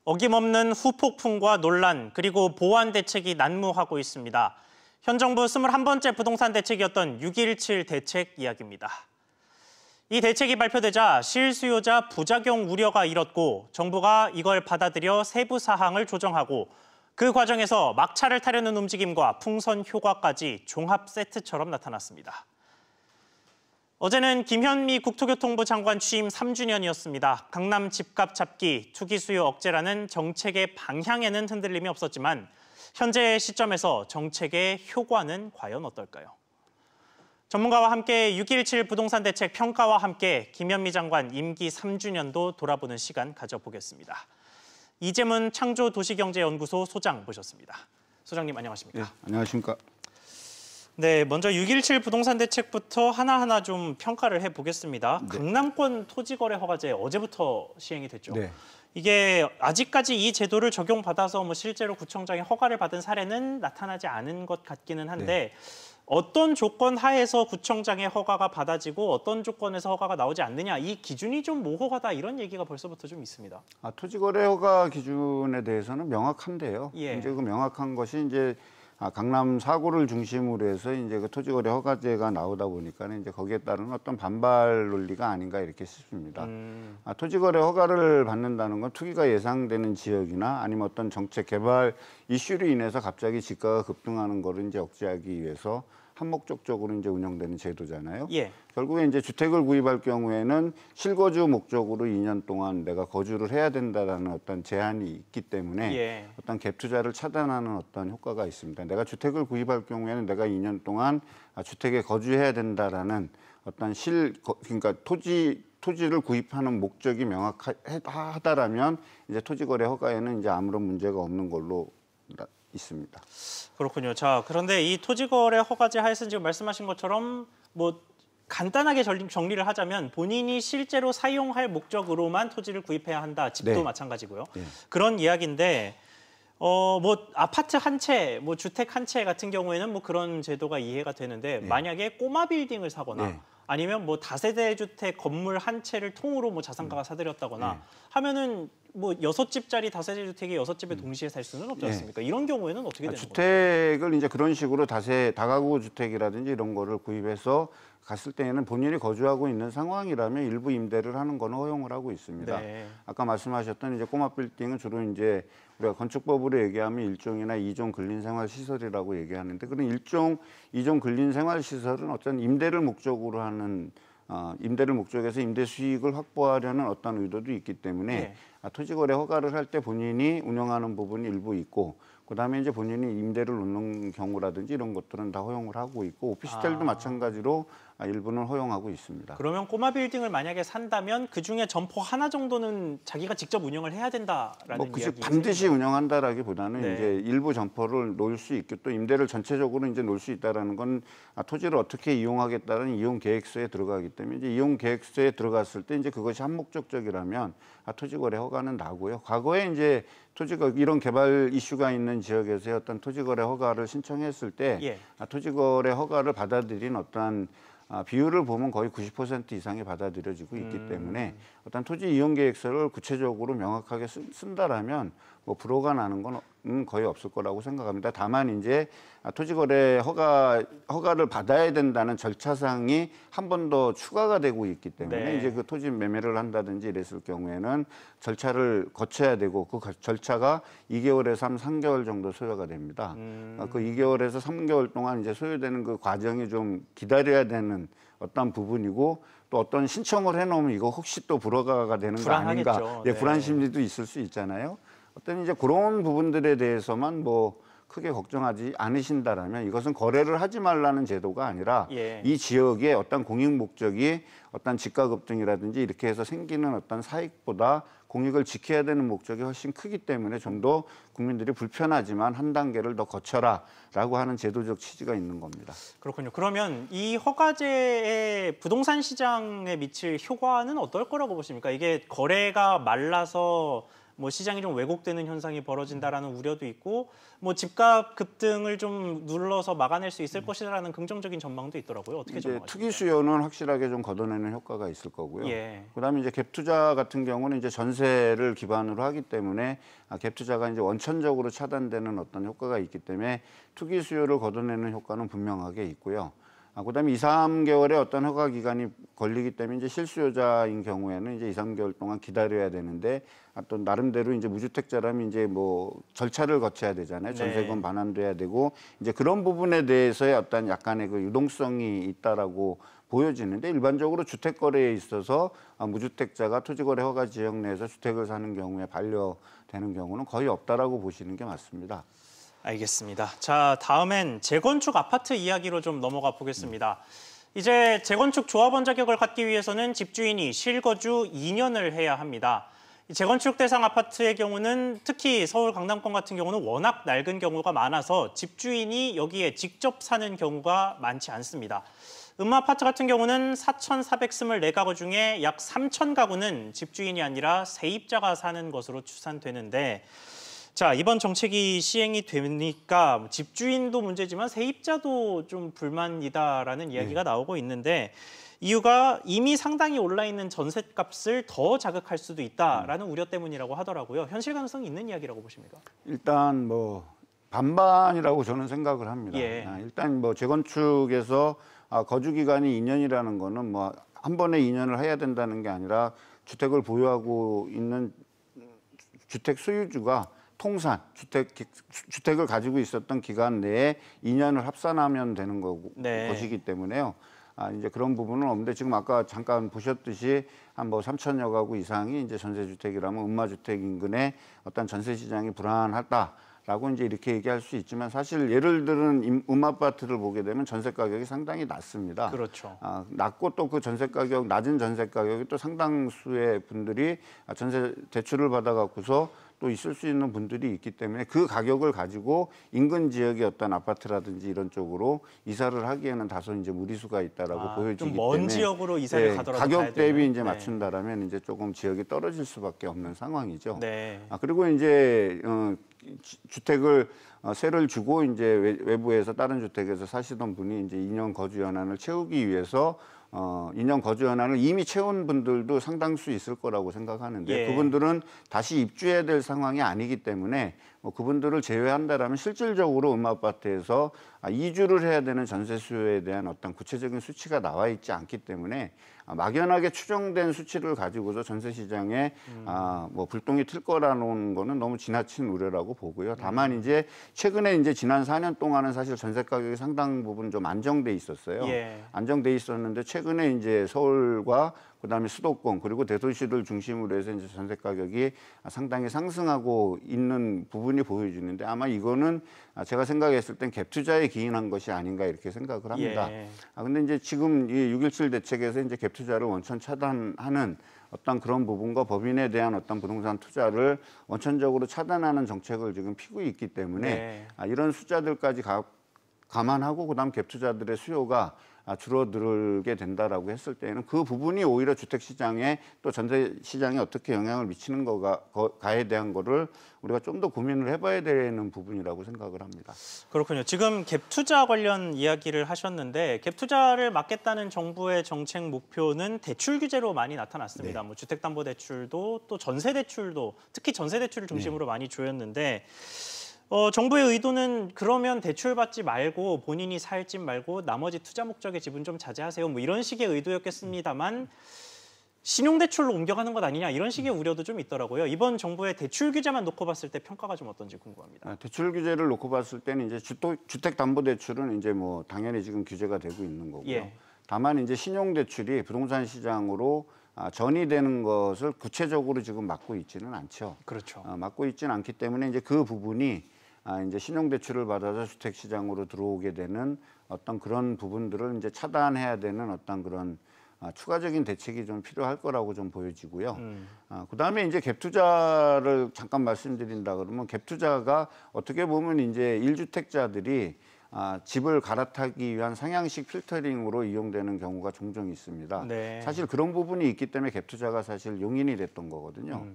어김없는 후폭풍과 논란, 그리고 보완 대책이 난무하고 있습니다. 현 정부 21번째 부동산 대책이었던 6.17 대책 이야기입니다. 이 대책이 발표되자 실수요자 부작용 우려가 일었고 정부가 이걸 받아들여 세부 사항을 조정하고 그 과정에서 막차를 타려는 움직임과 풍선 효과까지 종합 세트처럼 나타났습니다. 어제는 김현미 국토교통부 장관 취임 3주년이었습니다. 강남 집값 잡기, 투기 수요 억제라는 정책의 방향에는 흔들림이 없었지만 현재 시점에서 정책의 효과는 과연 어떨까요? 전문가와 함께 6.17 부동산 대책 평가와 함께 김현미 장관 임기 3주년도 돌아보는 시간 가져보겠습니다. 이재문 창조도시경제연구소 소장 모셨습니다. 소장님 안녕하십니까? 네, 안녕하십니까? 네, 먼저 6.17 부동산 대책부터 하나하나 좀 평가를 해보겠습니다. 네. 강남권 토지거래 허가제 어제부터 시행이 됐죠. 네. 이게 아직까지 이 제도를 적용받아서 실제로 구청장이 허가를 받은 사례는 나타나지 않은 것 같기는 한데 네. 어떤 조건 하에서 구청장의 허가가 받아지고 어떤 조건에서 허가가 나오지 않느냐, 이 기준이 좀 모호하다 이런 얘기가 벌써부터 좀 있습니다. 토지거래 허가 기준에 대해서는 명확한데요. 예. 이제 그 명확한 것이 이제 강남 4구를 중심으로 해서 이제 그 토지거래 허가제가 나오다 보니까 이제 거기에 따른 어떤 반발 논리가 아닌가 이렇게 싶습니다. 토지거래 허가를 받는다는 건 투기가 예상되는 지역이나 아니면 어떤 정책 개발 이슈로 인해서 갑자기 지가가 급등하는 거를 이제 억제하기 위해서 한목적적으로 이제 운영되는 제도잖아요. 예. 결국에 이제 주택을 구입할 경우에는 실거주 목적으로 2년 동안 내가 거주를 해야 된다라는 어떤 제한이 있기 때문에 예. 어떤 갭 투자를 차단하는 어떤 효과가 있습니다. 내가 주택을 구입할 경우에는 내가 2년 동안 주택에 거주해야 된다라는 어떤 그러니까 토지를 구입하는 목적이 명확하다라면 이제 토지거래 허가에는 이제 아무런 문제가 없는 걸로 있습니다. 그렇군요. 자, 그런데 이 토지거래 허가제 하에서 지금 말씀하신 것처럼 간단하게 정리를 하자면 본인이 실제로 사용할 목적으로만 토지를 구입해야 한다. 집도 네. 마찬가지고요. 네. 그런 이야기인데 아파트 한 채, 주택 한 채 같은 경우에는 그런 제도가 이해가 되는데 네. 만약에 꼬마 빌딩을 사거나 네. 아니면 다세대 주택 건물 한 채를 통으로 자산가가 사들였다거나 네. 하면은 6집짜리 다세대 주택이 6집에 동시에 살 수는 없지 않습니까? 이런 경우에는 어떻게 되는 겁니까? 주택을 이제 그런 식으로 다가구 주택이라든지 이런 거를 구입해서 갔을 때에는 본인이 거주하고 있는 상황이라면 일부 임대를 하는 거는 허용을 하고 있습니다. 네. 아까 말씀하셨던 이제 꼬마 빌딩은 주로 이제 우리가 건축법으로 얘기하면 1종이나 2종 근린생활시설이라고 얘기하는데 그런 1종, 2종 근린생활시설은 어떤 임대를 목적으로 하는 임대를 목적해서 임대 수익을 확보하려는 어떤 의도도 있기 때문에 네. 토지거래 허가를 할 때 본인이 운영하는 부분이 일부 있고 그다음에 이제 본인이 임대를 놓는 경우라든지 이런 것들은 다 허용을 하고 있고 오피스텔도 마찬가지로 일부는 허용하고 있습니다. 그러면 꼬마 빌딩을 만약에 산다면 그중에 점포 하나 정도는 자기가 직접 운영을 해야 된다라는 이야기. 반드시 운영한다라기보다는 네. 이제 일부 점포를 놓을 수 있고 또 임대를 전체적으로 이제 놓을 수 있다라는 건 토지를 어떻게 이용하겠다는 이용 계획서에 들어가기 때문에 이제 이용 계획서에 들어갔을 때 이제 그것이 한목적적이라면 토지거래 허가는 나고요. 과거에 이제 토지가 이런 개발 이슈가 있는 지역에서의 어떤 토지거래 허가를 신청했을 때 예. 토지거래 허가를 받아들인 어떠한 비율을 보면 거의 90% 이상이 받아들여지고 있기 때문에 어떤 토지 이용 계획서를 구체적으로 명확하게 쓴다라면 불허가 나는 건 거의 없을 거라고 생각합니다. 다만 이제 토지거래 허가를 받아야 된다는 절차상이 한 번 더 추가가 되고 있기 때문에 네. 이제 그 토지 매매를 한다든지 이랬을 경우에는 절차를 거쳐야 되고 그 절차가 2개월에서 3개월 정도 소요가 됩니다. 그 2개월에서 3개월 동안 이제 소요되는 그 과정이 좀 기다려야 되는 어떤 부분이고 또 어떤 신청을 해놓으면 이거 혹시 또 불허가 되는 거 아닌가? 네. 불안 심리도 있을 수 있잖아요. 어떤 이제 그런 부분들에 대해서만 크게 걱정하지 않으신다라면 이것은 거래를 하지 말라는 제도가 아니라 예. 이 지역의 어떤 공익 목적이 어떤 지가 급등이라든지 이렇게 해서 생기는 어떤 사익보다 공익을 지켜야 되는 목적이 훨씬 크기 때문에 좀 더 국민들이 불편하지만 한 단계를 더 거쳐라라고 하는 제도적 취지가 있는 겁니다. 그렇군요. 그러면 이 허가제의 부동산 시장에 미칠 효과는 어떨 거라고 보십니까? 이게 거래가 말라서 뭐 시장이 좀 왜곡되는 현상이 벌어진다라는 우려도 있고 뭐 집값 급등을 좀 눌러서 막아낼 수 있을 것이라는 긍정적인 전망도 있더라고요. 어떻게 전망하십니까? 투기 수요는 확실하게 좀 걷어내는 효과가 있을 거고요. 예. 그다음에 이제 갭 투자 같은 경우는 이제 전세를 기반으로 하기 때문에 갭 투자가 이제 원천적으로 차단되는 어떤 효과가 있기 때문에 투기 수요를 걷어내는 효과는 분명하게 있고요. 그다음에 2, 3개월의 어떤 허가 기간이 걸리기 때문에 이제 실수요자인 경우에는 이제 2, 3개월 동안 기다려야 되는데 또 나름대로 이제 무주택자라면 이제 뭐 절차를 거쳐야 되잖아요. 전세금 반환돼야 되고 이제 그런 부분에 대해서의 어떤 약간의 그 유동성이 있다라고 보여지는데 일반적으로 주택 거래에 있어서 무주택자가 토지거래 허가 지역 내에서 주택을 사는 경우에 반려되는 경우는 거의 없다라고 보시는 게 맞습니다. 알겠습니다. 자, 다음엔 재건축 아파트 이야기로 좀 넘어가 보겠습니다. 이제 재건축 조합원 자격을 갖기 위해서는 집주인이 실거주 2년을 해야 합니다. 재건축 대상 아파트의 경우는 특히 서울 강남권 같은 경우는 워낙 낡은 경우가 많아서 집주인이 여기에 직접 사는 경우가 많지 않습니다. 음마아파트 같은 경우는 4,424가구 중에 약 3,000가구는 집주인이 아니라 세입자가 사는 것으로 추산되는데 자, 이번 정책이 시행이 되니까 집주인도 문제지만 세입자도 좀 불만이다라는 이야기가 나오고 있는데 이유가 이미 상당히 올라 있는 전셋값을 더 자극할 수도 있다라는 우려 때문이라고 하더라고요. 현실 가능성이 있는 이야기라고 보십니까? 일단 뭐 반반이라고 저는 생각을 합니다. 예. 일단 뭐 재건축에서 거주 기간이 2년이라는 거는 뭐 한 번에 2년을 해야 된다는 게 아니라 주택을 보유하고 있는 주택 소유주가 통산, 주택을 가지고 있었던 기간 내에 2년을 합산하면 되는 것이기 때문에요. 이제 그런 부분은 없는데 지금 아까 잠깐 보셨듯이 한 뭐 3,000여 가구 이상이 이제 전세주택이라면 음마주택 인근에 어떤 전세 시장이 불안하다라고 이제 이렇게 얘기할 수 있지만 사실 예를 들은 음아파트를 보게 되면 전세 가격이 상당히 낮습니다. 그렇죠. 낮고 또 그 전세 가격, 낮은 전세 가격이 또 상당수의 분들이 전세 대출을 받아갖고서 또 있을 수 있는 분들이 있기 때문에 그 가격을 가지고 인근 지역의 어떤 아파트라든지 이런 쪽으로 이사를 하기에는 다소 이제 무리수가 있다라고 보여지기 때문에 좀 먼 지역으로 이사를 가더라도 가격 대비 이제 맞춘다라면 이제 조금 지역이 떨어질 수밖에 없는 상황이죠. 네. 그리고 이제 주택을 세를 주고 이제 외부에서 다른 주택에서 사시던 분이 이제 2년 거주 연한을 채우기 위해서 2년 거주 연한을 이미 채운 분들도 상당수 있을 거라고 생각하는데 그분들은 다시 입주해야 될 상황이 아니기 때문에 그분들을 제외한다라면 실질적으로 음아파트에서 이주를 해야 되는 전세 수요에 대한 어떤 구체적인 수치가 나와 있지 않기 때문에 막연하게 추정된 수치를 가지고서 전세 시장에 뭐 불똥이 튈 거라는 거는 너무 지나친 우려라고 보고요. 다만 이제 최근에 이제 지난 4년 동안은 사실 전세 가격이 상당 부분 좀 안정돼 있었어요. 안정돼 있었는데 최근에 이제 서울과 그다음에 수도권 그리고 대도시들 중심으로 해서 이제 전세 가격이 상당히 상승하고 있는 부분이 보여지는데 아마 이거는 제가 생각했을 땐 갭 투자에 기인한 것이 아닌가 이렇게 생각을 합니다. 근데 이제 지금 이 6.17 대책에서 이제 갭 투자를 원천 차단하는 어떤 그런 부분과 법인에 대한 어떤 부동산 투자를 원천적으로 차단하는 정책을 지금 피고 있기 때문에 이런 숫자들까지 감안하고 그다음 갭 투자들의 수요가 줄어들게 된다라고 했을 때는 그 부분이 오히려 주택 시장에 또 전세 시장에 어떻게 영향을 미치는 가에 대한 거를 우리가 좀 더 고민을 해봐야 되는 부분이라고 생각을 합니다. 그렇군요. 지금 갭 투자 관련 이야기를 하셨는데 갭 투자를 막겠다는 정부의 정책 목표는 대출 규제로 많이 나타났습니다. 뭐 주택담보대출도 또 전세대출도 특히 전세대출을 중심으로 많이 조였는데 정부의 의도는 그러면 대출 받지 말고 본인이 살 집 말고 나머지 투자 목적의 집은 좀 자제하세요. 뭐 이런 식의 의도였겠습니다만 신용대출로 옮겨가는 것 아니냐 이런 식의 우려도 좀 있더라고요. 이번 정부의 대출 규제만 놓고 봤을 때 평가가 좀 어떤지 궁금합니다. 대출 규제를 놓고 봤을 때는 이제 주택담보대출은 이제 뭐 당연히 지금 규제가 되고 있는 거고요. 다만 이제 신용대출이 부동산 시장으로 전이되는 것을 구체적으로 지금 막고 있지는 않죠. 그렇죠. 막고 있지는 않기 때문에 이제 그 부분이 이제 신용대출을 받아서 주택시장으로 들어오게 되는 어떤 그런 부분들을 이제 차단해야 되는 어떤 그런 추가적인 대책이 좀 필요할 거라고 좀 보여지고요. 그다음에 이제 갭 투자를 잠깐 말씀드린다 그러면 갭 투자가 어떻게 보면 이제 1주택자들이 집을 갈아타기 위한 상향식 필터링으로 이용되는 경우가 종종 있습니다. 사실 그런 부분이 있기 때문에 갭 투자가 사실 용인이 됐던 거거든요.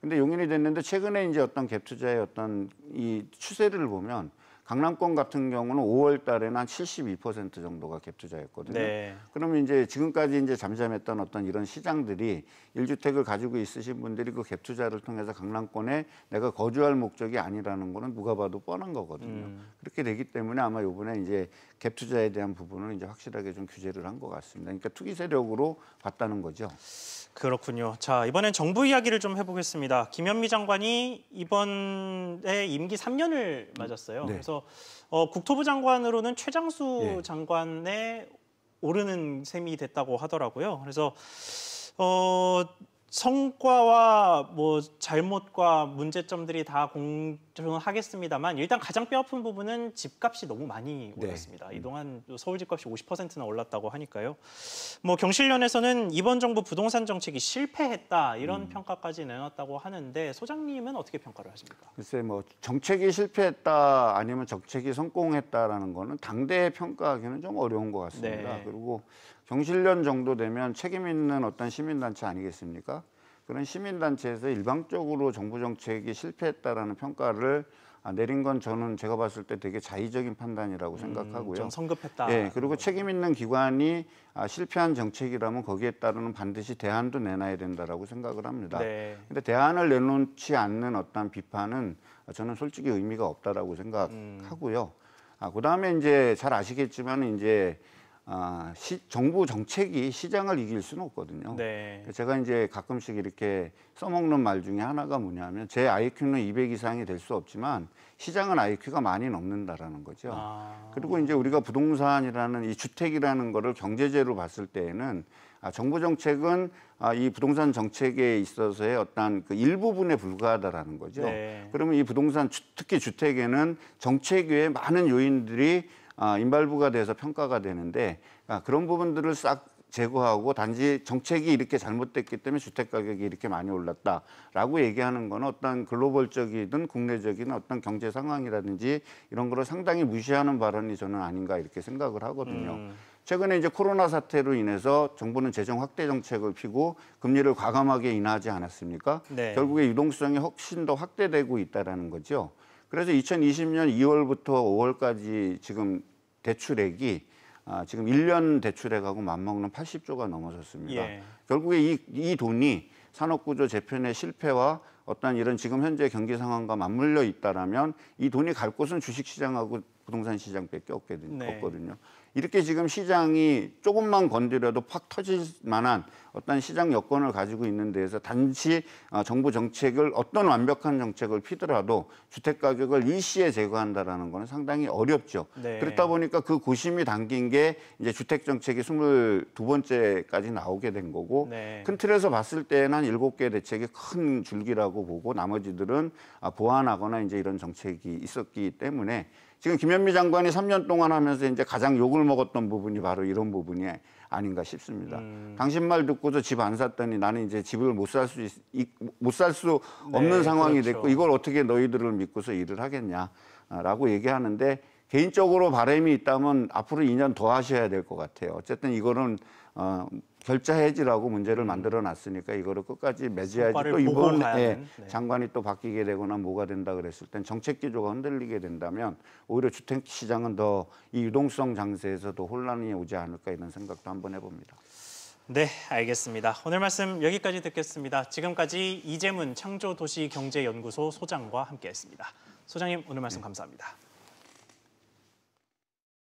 근데 용인이 됐는데 최근에 이제 어떤 갭 투자의 어떤 이 추세를 보면 강남권 같은 경우는 5월 달에는 한 72% 정도가 갭 투자였거든요. 네. 그러면 이제 지금까지 이제 잠잠했던 어떤 이런 시장들이 1주택을 가지고 있으신 분들이 그 갭 투자를 통해서 강남권에 내가 거주할 목적이 아니라는 거는 누가 봐도 뻔한 거거든요. 그렇게 되기 때문에 아마 이번에 이제 갭 투자에 대한 부분은 이제 확실하게 좀 규제를 한 것 같습니다. 그러니까 투기 세력으로 봤다는 거죠. 그렇군요. 자, 이번엔 정부 이야기를 좀 해보겠습니다. 김현미 장관이 이번에 임기 3년을 맞았어요. 네. 그래서 국토부 장관으로는 최장수 네. 장관에 오르는 셈이 됐다고 하더라고요. 그래서 성과와 뭐 잘못과 문제점들이 다 공존하겠습니다만 일단 가장 뼈아픈 부분은 집값이 너무 많이 올랐습니다. 이동안 서울 집값이 50%나 올랐다고 하니까요. 뭐 경실련에서는 이번 정부 부동산 정책이 실패했다 이런 평가까지 내놨다고 하는데 소장님은 어떻게 평가를 하십니까? 글쎄 뭐 정책이 실패했다 아니면 정책이 성공했다라는 거는 당대에 평가하기는 좀 어려운 것 같습니다. 네. 그리고 경실련 정도 되면 책임 있는 어떤 시민단체 아니겠습니까? 그런 시민단체에서 일방적으로 정부 정책이 실패했다라는 평가를 내린 건 저는 제가 봤을 때 되게 자의적인 판단이라고 생각하고요. 좀 성급했다. 예, 그리고 책임 있는 기관이 실패한 정책이라면 거기에 따르는 반드시 대안도 내놔야 된다라고 생각을 합니다. 네. 근데 대안을 내놓지 않는 어떤 비판은 저는 솔직히 의미가 없다라고 생각하고요. 그다음에 이제 잘 아시겠지만 이제 정부 정책이 시장을 이길 수는 없거든요. 네. 제가 이제 가끔씩 이렇게 써먹는 말 중에 하나가 뭐냐면 제 IQ는 200 이상이 될 수 없지만 시장은 IQ가 많이 넘는다라는 거죠. 그리고 이제 우리가 부동산이라는 이 주택이라는 거를 경제제로 봤을 때에는 정부 정책은 이 부동산 정책에 있어서의 어떤 그 일부분에 불과하다라는 거죠. 네. 그러면 이 부동산 특히 주택에는 정책 외에 많은 요인들이 인발부가 돼서 평가가 되는데 그런 부분들을 싹 제거하고 단지 정책이 이렇게 잘못됐기 때문에 주택 가격이 이렇게 많이 올랐다라고 얘기하는 건 어떤 글로벌적이든 국내적인 어떤 경제 상황이라든지 이런 거를 상당히 무시하는 발언이 저는 아닌가 이렇게 생각을 하거든요. 최근에 이제 코로나 사태로 인해서 정부는 재정 확대 정책을 피고 금리를 과감하게 인하하지 않았습니까? 네. 결국에 유동성이 훨씬 더 확대되고 있다는 거죠. 그래서 2020년 2월부터 5월까지 지금 대출액이 지금 1년 대출액하고 맞먹는 80조가 넘어섰습니다. 예. 결국에 이 돈이 산업구조 재편의 실패와 어떤 이런 지금 현재 경기 상황과 맞물려 있다라면 이 돈이 갈 곳은 주식시장하고 부동산 시장밖에 없거든요. 이렇게 지금 시장이 조금만 건드려도 팍 터질 만한 어떤 시장 여건을 가지고 있는 데에서 단지 정부 정책을 어떤 완벽한 정책을 피더라도 주택 가격을 일시에 제거한다라는 거는 상당히 어렵죠. 네. 그렇다 보니까 그 고심이 담긴 게 이제 주택 정책이 22번째까지 나오게 된 거고 네. 큰 틀에서 봤을 때는 한 7개 대책이 큰 줄기라고 보고 나머지들은 보완하거나 이제 이런 정책이 있었기 때문에 지금 김현미 장관이 3년 동안 하면서 이제 가장 욕을 먹었던 부분이 바로 이런 부분이 아닌가 싶습니다. 당신 말 듣고도 집 안 샀더니 나는 이제 집을 못 살 수 없는 네, 상황이 그렇죠. 됐고 이걸 어떻게 너희들을 믿고서 일을 하겠냐라고 얘기하는데 개인적으로 바람이 있다면 앞으로 2년 더 하셔야 될 것 같아요. 어쨌든 이거는 결자 해지라고 문제를 만들어 놨으니까 이거를 끝까지 매지해야지. 또 이번에 장관이 또 바뀌게 되거나 뭐가 된다 그랬을 땐 정책 기조가 흔들리게 된다면 오히려 주택 시장은 더 이 유동성 장세에서도 혼란이 오지 않을까 이런 생각도 한번 해봅니다. 네, 알겠습니다. 오늘 말씀 여기까지 듣겠습니다. 지금까지 이재문 창조도시경제연구소 소장과 함께했습니다. 소장님 오늘 말씀 감사합니다.